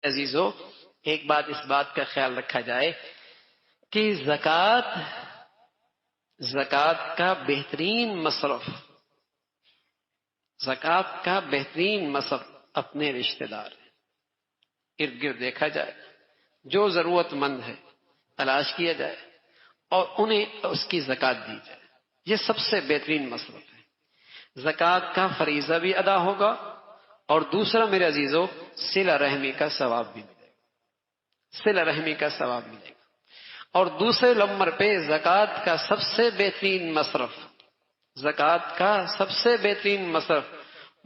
عزیزو، ایک بات اس بات کا خیال رکھا جائے کہ زکوٰۃ کا بہترین مصرف، زکوٰۃ کا بہترین مصرف اپنے رشتہ دار ارد گرد دیکھا جائے، جو ضرورت مند ہے تلاش کیا جائے اور انہیں اس کی زکوٰۃ دی جائے، یہ سب سے بہترین مصرف ہے۔ زکوٰۃ کا فریضہ بھی ادا ہوگا اور دوسرا میرے عزیزو صلہ رحمی کا ثواب بھی ملے گا، صلہ رحمی کا ثواب ملے گا۔ اور دوسرے نمبر پہ زکوٰۃ کا سب سے بہترین مصرف، زکوٰۃ کا سب سے بہترین مصرف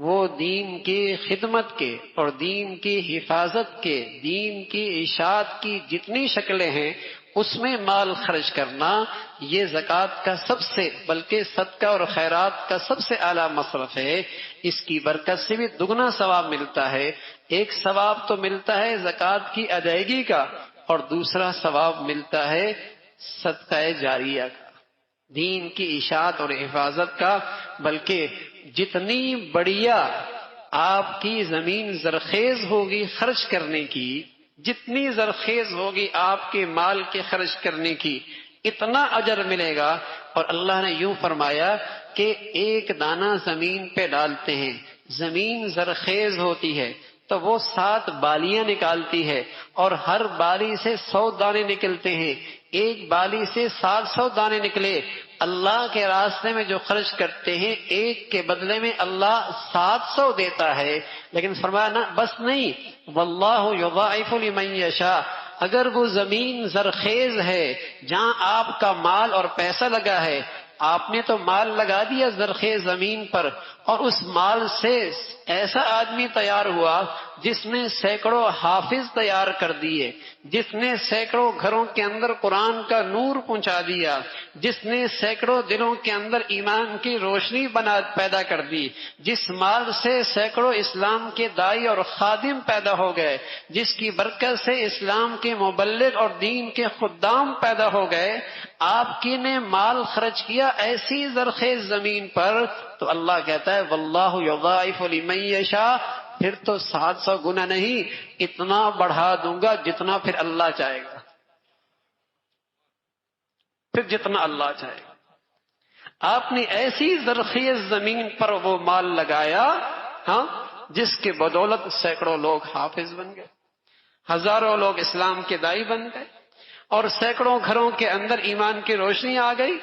وہ دین کی خدمت کے اور دین کی حفاظت کے، دین کی اشاعت کی جتنی شکلیں ہیں اس میں مال خرچ کرنا، یہ زکوٰۃ کا سب سے، بلکہ صدقہ اور خیرات کا سب سے اعلیٰ مصرف ہے۔ اس کی برکت سے بھی دگنا ثواب ملتا ہے۔ ایک ثواب تو ملتا ہے زکوٰۃ کی ادائیگی کا، اور دوسرا ثواب ملتا ہے صدقہ جاریہ کا، دین کی اشاعت اور حفاظت کا۔ بلکہ جتنی بڑھیا آپ کی زمین زرخیز ہوگی خرچ کرنے کی، جتنی زرخیز ہوگی آپ کے مال کے خرچ کرنے کی، اتنا اجر ملے گا۔ اور اللہ نے یوں فرمایا کہ ایک دانہ زمین پہ ڈالتے ہیں، زمین زرخیز ہوتی ہے تو وہ 7 بالیاں نکالتی ہے، اور ہر بالی سے 100 دانے نکلتے ہیں، ایک بالی سے 700 دانے نکلے۔ اللہ کے راستے میں جو خرچ کرتے ہیں ایک کے بدلے میں اللہ 700 دیتا ہے۔ لیکن فرمایا نا بس نہیں، واللہ یضاعف لمن یشاء، اگر وہ زمین زرخیز ہے جہاں آپ کا مال اور پیسہ لگا ہے، آپ نے تو مال لگا دیا زرخیز زمین پر، اور اس مال سے ایسا آدمی تیار ہوا جس نے سینکڑوں حافظ تیار کر دیے، جس نے سینکڑوں گھروں کے اندر قرآن کا نور پہنچا دیا، جس نے سینکڑوں دلوں کے اندر ایمان کی روشنی پیدا کر دی، جس مال سے سینکڑوں اسلام کے داعی اور خادم پیدا ہو گئے، جس کی برکت سے اسلام کے مبلغ اور دین کے خدام پیدا ہو گئے، آپ کی نے مال خرچ کیا ایسی زرخیز زمین پر، تو اللہ کہتا ہے واللہ یضاعف لمن یشاء، پھر تو 700 گنا نہیں، اتنا بڑھا دوں گا جتنا پھر اللہ چاہے گا، پھر جتنا اللہ چاہے گا۔ آپ نے ایسی زرخیز زمین پر وہ مال لگایا، ہاں، جس کے بدولت سینکڑوں لوگ حافظ بن گئے، ہزاروں لوگ اسلام کے داعی بن گئے، اور سینکڑوں گھروں کے اندر ایمان کی روشنی آ گئی۔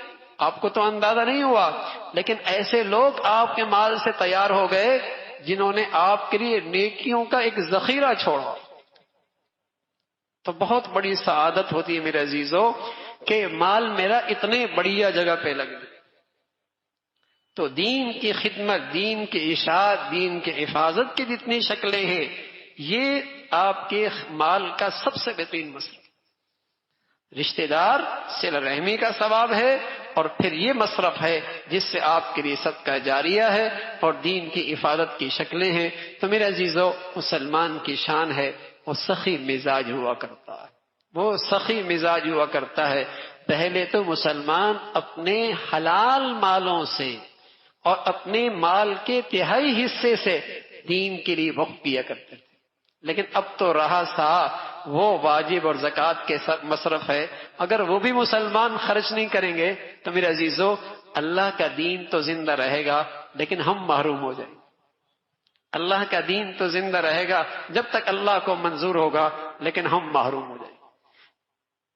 آپ کو تو اندازہ نہیں ہوا، لیکن ایسے لوگ آپ کے مال سے تیار ہو گئے جنہوں نے آپ کے لیے نیکیوں کا ایک ذخیرہ چھوڑا۔ تو بہت بڑی سعادت ہوتی ہے میرے عزیزو کہ مال میرا اتنے بڑھیا جگہ پہ لگ گیا۔ تو دین کی خدمت، دین کی اشاعت، دین کی حفاظت کی جتنی شکلیں ہیں، یہ آپ کے مال کا سب سے بہترین مصرف۔ رشتہ دار صلہ رحمی کا ثواب ہے، اور پھر یہ مصرف ہے جس سے آپ کے لیے صدقہ جاریہ ہے اور دین کی حفاظت کی شکلیں ہیں۔ تو میرے عزیزو، مسلمان کی شان ہے وہ سخی مزاج ہوا کرتا ہے، وہ سخی مزاج ہوا کرتا ہے۔ پہلے تو مسلمان اپنے حلال مالوں سے اور اپنے مال کے تہائی حصے سے دین کے لیے وقف کیا کرتے تھے، لیکن اب تو رہا سا وہ واجب اور زکوٰۃ کے مصرف ہے۔ اگر وہ بھی مسلمان خرچ نہیں کریں گے تو میرے عزیزو اللہ کا دین تو زندہ رہے گا لیکن ہم محروم ہو جائیں گے۔ اللہ کا دین تو زندہ رہے گا جب تک اللہ کو منظور ہوگا، لیکن ہم محروم ہو جائیں گے۔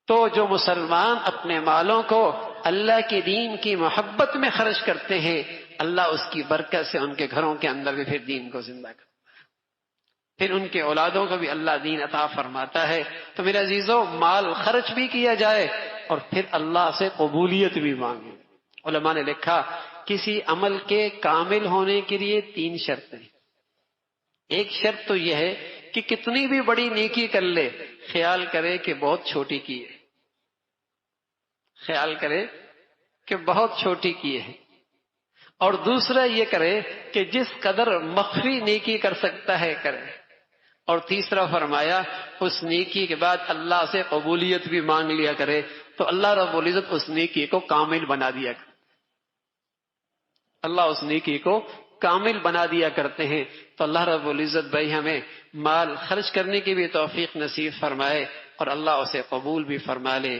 تو جو مسلمان اپنے مالوں کو اللہ کے دین کی محبت میں خرچ کرتے ہیں، اللہ اس کی برکت سے ان کے گھروں کے اندر بھی پھر دین کو زندہ کرتا ہے، پھر ان کے اولادوں کو بھی اللہ دین عطا فرماتا ہے۔ تو میرے عزیزو، مال خرچ بھی کیا جائے اور پھر اللہ سے قبولیت بھی مانگے۔ علماء نے لکھا کسی عمل کے کامل ہونے کے لیے 3 شرطیں۔ ایک شرط تو یہ ہے کہ کتنی بھی بڑی نیکی کر لے، خیال کرے کہ بہت چھوٹی کی ہے، خیال کرے کہ بہت چھوٹی کی ہے۔ اور دوسرا یہ کرے کہ جس قدر مخفی نیکی کر سکتا ہے کرے۔ اور تیسرا فرمایا اس نیکی کے بعد اللہ سے قبولیت بھی مانگ لیا کرے، تو اللہ رب العزت اس نیکی کو کامل بنا دیا کرے، اللہ اس نیکی کو کامل بنا دیا کرتے ہیں۔ تو اللہ رب العزت بھائی ہمیں مال خرچ کرنے کی بھی توفیق نصیب فرمائے اور اللہ اسے قبول بھی فرما لے۔